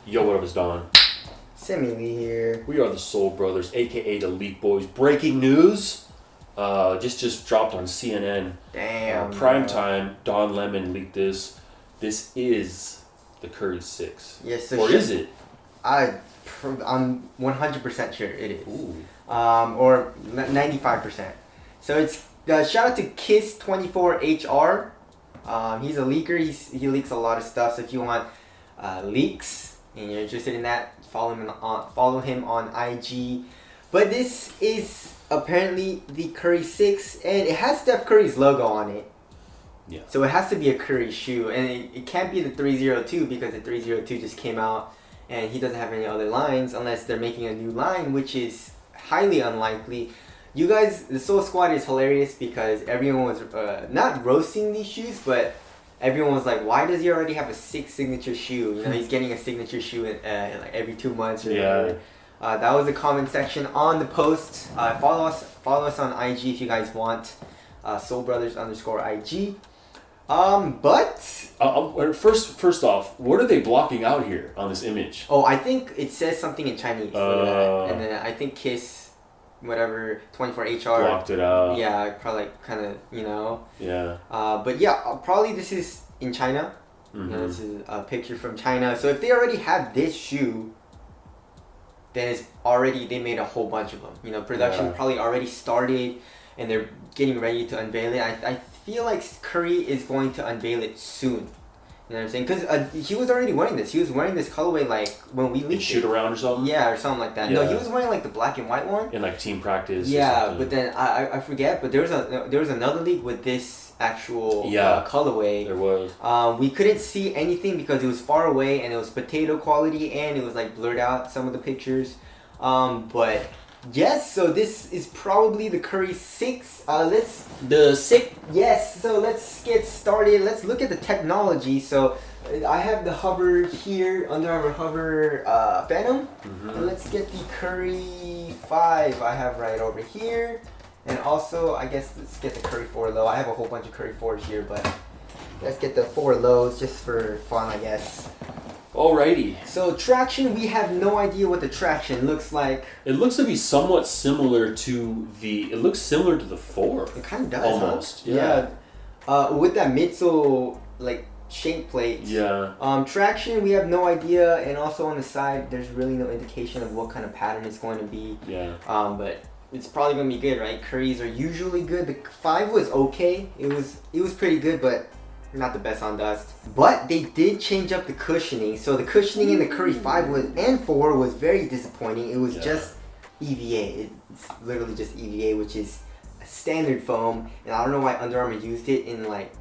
Yo, what up, it's Don. Sammy Lee here. We are the Soul Brothers, aka the Leak Boys. Breaking news, just dropped on CNN. Damn. Prime time. Don Lemon leaked this. This is the Curry 6. Yes, or is it? I'm 100% sure it is. Ooh. Or 95%. So it's shout out to Kiss24HR. He's a leaker. He leaks a lot of stuff. So if you want leaks and you're interested in that, follow him on IG. But this is apparently the Curry 6, and it has Steph Curry's logo on it. Yeah. So it has to be a Curry shoe, and it can't be the 302 because the 302 just came out, and he doesn't have any other lines unless they're making a new line, which is highly unlikely. You guys, the Soul Squad is hilarious because everyone was not roasting these shoes, but everyone was like, why does he already have a 6 signature shoe? You know, he's getting a signature shoe in like every 2 months or whatever. That was the comment section on the post. Follow us on IG if you guys want. Soul Brothers _IG. But first off, what are they blocking out here on this image? Oh, I think it says something in Chinese. And then I think Kiss, whatever, 24HR blocked it out. Yeah, probably kind of, you know. Yeah. But yeah, probably this is in China. Mm-hmm. You know, this is a picture from China. So if they already have this shoe, then it's already, they made a whole bunch of them. You know, production probably already started, and they're getting ready to unveil it. I feel like Curry is going to unveil it soon. You know what I'm saying? Because he was already wearing this. He was wearing this colorway like when we leaked shoot around or something? Yeah, or something like that. Yeah. No, he was wearing like the black and white one. In like team practice. Yeah, but then I forget. But there was another leak with this actual colorway. There was. We couldn't see anything because it was far away and it was potato quality and it was like blurred out some of the pictures. But yes, so this is probably the Curry 6. Yes, so let's get started. Let's look at the technology. So I have the HOVR here, Under Armour HOVR Phantom. Mm-hmm. And let's get the Curry 5 I have right over here. And also, I guess let's get the Curry 4 low. I have a whole bunch of Curry 4s here, but let's get the 4 lows just for fun, I guess. Alrighty. So traction, we have no idea what the traction looks like. It looks to be somewhat similar to the. It looks similar to the 4. It kind of does. Almost. Huh? Yeah. With that midsole like shank plate. Yeah. Traction, we have no idea, and also on the side, there's really no indication of what kind of pattern it's going to be. Yeah. But it's probably gonna be good, right? Currys are usually good. The 5 was okay. It was pretty good, but not the best on dust. But they did change up the cushioning. So the cushioning in the Curry 5 and 4 was very disappointing. It was just EVA. It's literally just EVA, which is a standard foam. And I don't know why Under Armour used it in like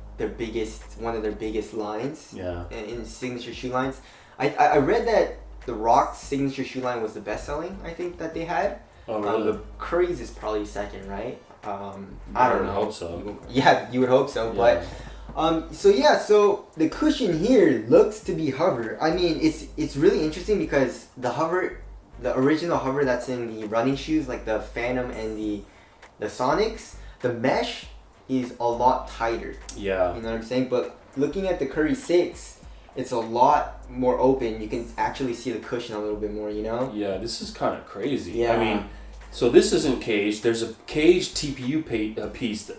one of their biggest lines. Yeah. In signature shoe lines. I read that the Rock's signature shoe line was the best selling, I think, that they had. Oh, really? The Curry's is probably second, right? I don't know. I hope so. Yeah, you would hope so, but so the cushion here looks to be HOVR. I mean, it's really interesting because the original HOVR that's in the running shoes, like the Phantom and the Sonics, the mesh is a lot tighter. Yeah. You know what I'm saying? But looking at the Curry 6, it's a lot more open. You can actually see the cushion a little bit more, you know? Yeah, this is kind of crazy. Yeah. I mean, so this isn't caged. There's a caged TPU piece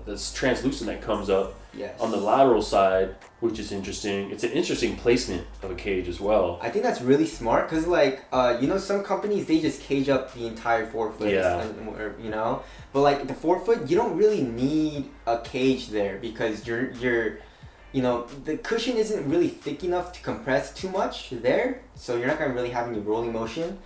that's translucent that comes up on the lateral side, which is interesting. It's an interesting placement of a cage as well. I think that's really smart because, like, you know, some companies, they just cage up the entire forefoot. Yeah. You know? But, like, the forefoot, you don't really need a cage there because you know, the cushion isn't really thick enough to compress too much there. So you're not going to really have any rolling motion.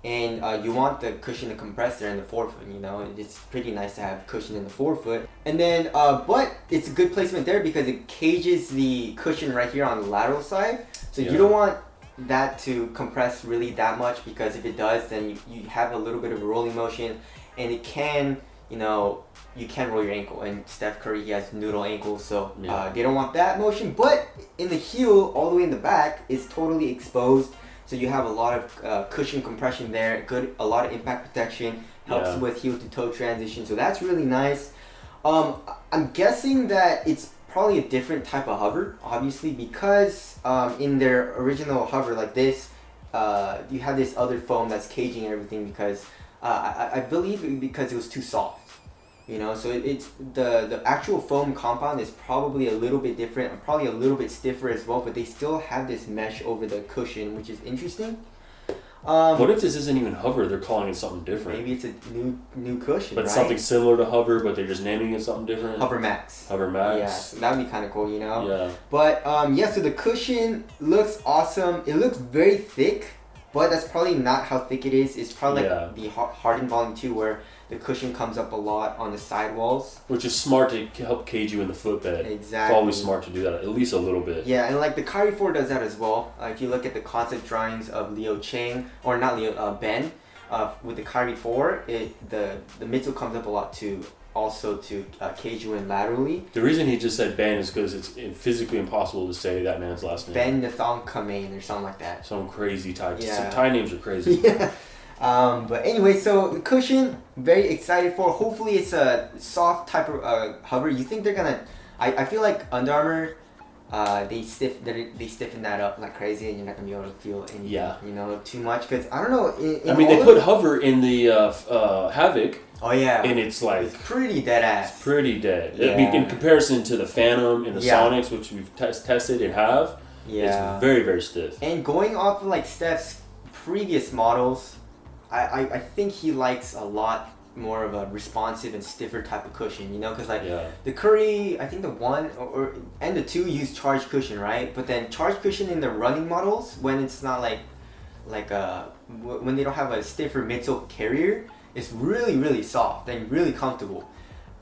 And you want the cushion to compress there in the forefoot, you know. It's pretty nice to have cushion in the forefoot. And then, but it's a good placement there because it cages the cushion right here on the lateral side. So you don't want that to compress really that much because if it does, then you have a little bit of a rolling motion. And it can, you know, you can roll your ankle. And Steph Curry, he has noodle ankles, so they don't want that motion. But in the heel, all the way in the back, is totally exposed. So you have a lot of cushion compression there, a lot of impact protection, helps with heel to toe transition. So that's really nice. I'm guessing that it's probably a different type of HOVR, obviously, because in their original HOVR like this, you have this other foam that's caging everything because I believe because it was too soft. You know, so it's the actual foam compound is probably a little bit different and probably a little bit stiffer as well, but they still have this mesh over the cushion, which is interesting. What if this isn't even HOVR? They're calling it something different. Maybe it's a new cushion, but right? something similar to HOVR, but they're just naming it something different. HOVR Max. HOVR Max. Yeah, so that would be kind of cool, you know. Yeah. But yeah, so the cushion looks awesome. It looks very thick, but that's probably not how thick it is. It's probably like the hardened volume 2, where the cushion comes up a lot on the sidewalls. Which is smart to help cage you in the footbed. Exactly. It's always smart to do that, at least a little bit. Yeah, and like the Kyrie 4 does that as well. If you look at the concept drawings of Leo Chang, or not Leo, Ben, with the Kyrie 4, the midsole comes up a lot too. Also to cage you in laterally. The reason he just said Ben is because it's physically impossible to say that man's last name. Ben Nathon Kamen or something like that. Some crazy Thai. Yeah. Some Thai names are crazy. Yeah. But anyway, so the cushion, very excited for. Hopefully it's a soft type of HOVR. You think they're gonna? I feel like Under Armour, they stiffen that up like crazy, and you're not gonna be able to feel anything, you know, too much. Because I don't know. I mean, they put HOVR in the Havoc. Oh yeah. And it's like it's pretty dead ass. It's pretty dead. Yeah. I mean, in comparison to the Phantom and the Sonics, which we've tested and have, it's very, very stiff. And going off of like Steph's previous models, I think he likes a lot more of a responsive and stiffer type of cushion, you know, because like the Curry, I think the 1 and the 2 use charged cushion, right? But then charged cushion in the running models, when it's not when they don't have a stiffer midsole carrier, it's really, really soft and really comfortable.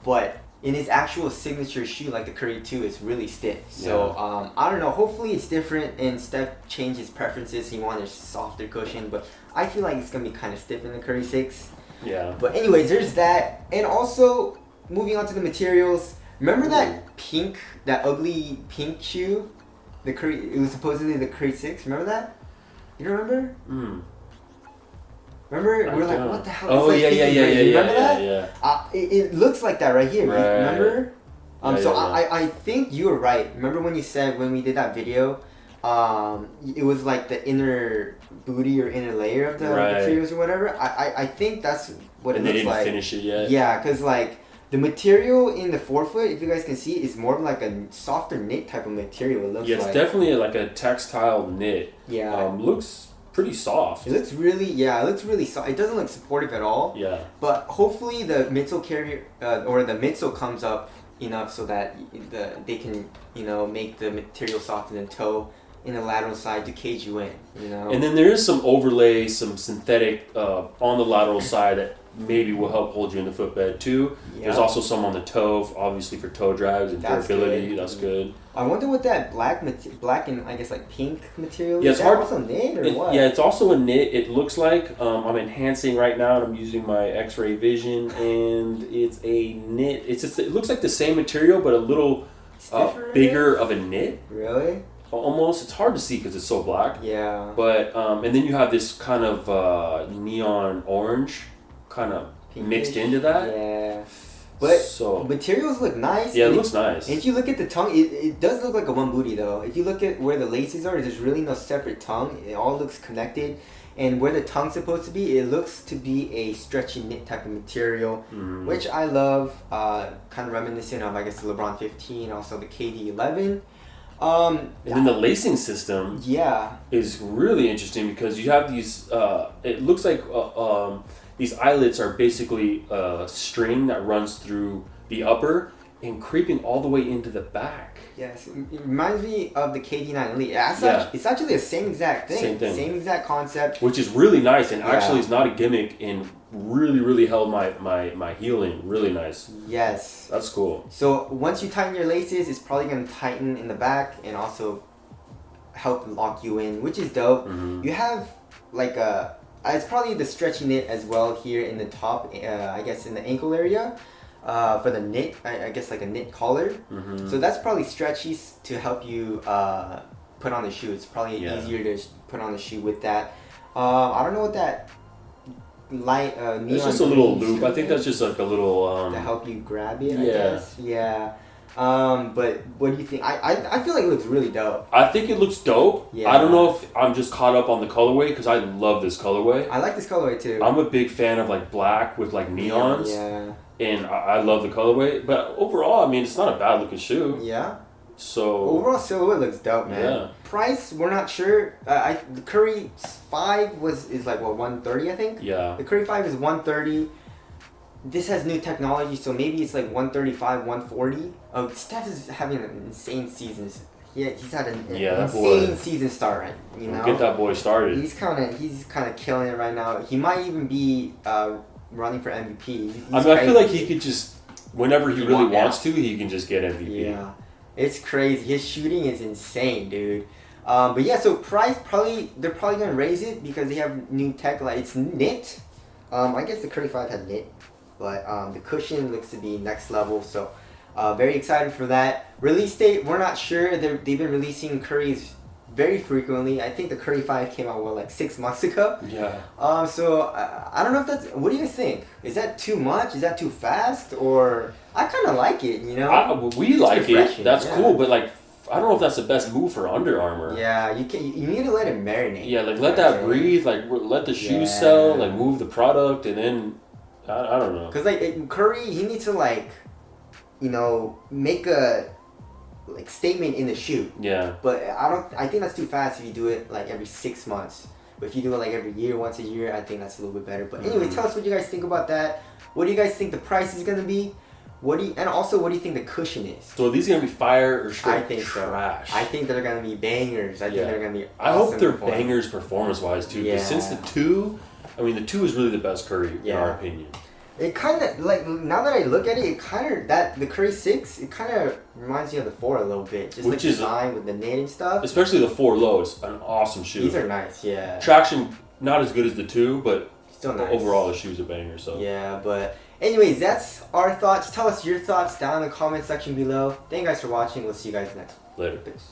But in his actual signature shoe, like the Curry 2, it's really stiff. So I don't know. Hopefully it's different and Steph changed his preferences. He wanted a softer cushion, but I feel like it's going to be kind of stiff in the Curry 6. Yeah. But anyways, there's that. And also, moving on to the materials. Remember that ugly pink shoe? It was supposedly the Curry 6. Remember that? You don't remember? Remember? We were like, what the hell? Oh, yeah. Remember that? Yeah. It looks like that right here. Right. Remember? Yeah, I think you were right. Remember when you said, when we did that video, it was like the inner booty or inner layer of the materials or whatever? I think that's what it looks like. And they didn't finish it yet? Yeah, because like the material in the forefoot, if you guys can see, is more of like a softer knit type of material. It looks like. Yeah, it's definitely like a textile knit. Yeah. Looks pretty soft. It looks really soft. It doesn't look supportive at all. Yeah. But hopefully the midsole carrier or the midsole comes up enough so that they can, you know, make the material soft in the toe in the lateral side to cage you in, you know. And then there is some overlay, some synthetic on the lateral side that maybe will help hold you in the footbed too. Yep. There's also some on the toe, obviously for toe drags and durability. That's good. I wonder what that black and I guess like pink material. Yeah, it's is hard. That also knit or what? Yeah, it's also a knit. It looks like I'm enhancing right now, and I'm using my X-ray vision, and it's a knit. It looks like the same material, but a little bigger of a knit. Really? Almost. It's hard to see because it's so black. Yeah. But and then you have this kind of neon orange kind of mixed into that. Yeah. But materials look nice. Yeah, it looks nice. And if you look at the tongue, it does look like a one booty though. If you look at where the laces are, there's really no separate tongue. It all looks connected. And where the tongue's supposed to be, it looks to be a stretchy knit type of material, which I love. Kind of reminiscent of, I guess, the LeBron 15, also the KD 11. And then the lacing system is really interesting because you have these, it looks like these eyelets are basically a string that runs through the upper and creeping all the way into the back. Yes, it reminds me of the KD9 Elite. It's actually the same exact thing. Same thing. Same exact concept. Which is really nice and actually is not a gimmick and really, really held my healing. Really nice. Yes. That's cool. So once you tighten your laces, it's probably going to tighten in the back and also help lock you in, which is dope. You have like it's probably the stretchy knit as well here in the top, I guess in the ankle area. For the knit, I guess like a knit collar. So that's probably stretchy to help you put on the shoe. It's probably easier to put on the shoe with that. I don't know what that light neon. It's just a little loop. I think that's just like a little to help you grab it. I guess. Yeah. But what do you think? I feel like it looks really dope. I think it looks dope. Yeah. I don't know if I'm just caught up on the colorway because I love this colorway. I like this colorway too. I'm a big fan of like black with like neons. Yeah. And I love the colorway. But overall, I mean, it's not a bad looking shoe. Yeah. So overall silhouette looks dope, man. Yeah. Price, we're not sure. The Curry 5 is like what, 130, I think. Yeah. The Curry 5 is 130. This has new technology, so maybe it's like 135, 140. Steph is having an insane season. He's had an insane season start, right? You know, get that boy started. He's kind of killing it right now. He might even be running for MVP. I feel like he could just, whenever he really wants to, he can just get MVP. Yeah, it's crazy. His shooting is insane, dude. But yeah, so price they're probably gonna raise it because they have new tech. Like it's knit. I guess the Curry 5 had knit. But the cushion looks to be next level, so very excited for that. Release date, we're not sure. They've been releasing Currys very frequently. I think the Curry 5 came out, like 6 months ago? Yeah. So I don't know if that's... What do you guys think? Is that too much? Is that too fast? Or... I kind of like it, you know? We like it. That's cool, but like... I don't know if that's the best move for Under Armour. Yeah, you need to let it marinate. Yeah, like let that breathe. Like let the shoes sell. Like move the product, and then... I don't know. Because, like, Curry, he needs to, like, you know, make a, like, statement in the shoe. Yeah. But I think that's too fast if you do it, like, every 6 months. But if you do it, like, every year, once a year, I think that's a little bit better. But anyway, tell us what you guys think about that. What do you guys think the price is going to be? And also, what do you think the cushion is? So are these going to be fire or straight I think trash? So. I think they're going to be bangers. I think they're going to be awesome. I hope they're bangers performance-wise, too. Because since the 2... I mean, the 2 is really the best Curry, in our opinion. It kind of, like, now that I look at it, the Curry 6, it kind of reminds me of the 4 a little bit. Just like design with the knit and stuff. Especially the 4 low is an awesome shoe. These are nice, yeah. Traction, not as good as the 2, but still nice. Overall the shoe's a banger, so. Yeah, but anyways, that's our thoughts. Tell us your thoughts down in the comment section below. Thank you guys for watching. We'll see you guys next. Later. Peace.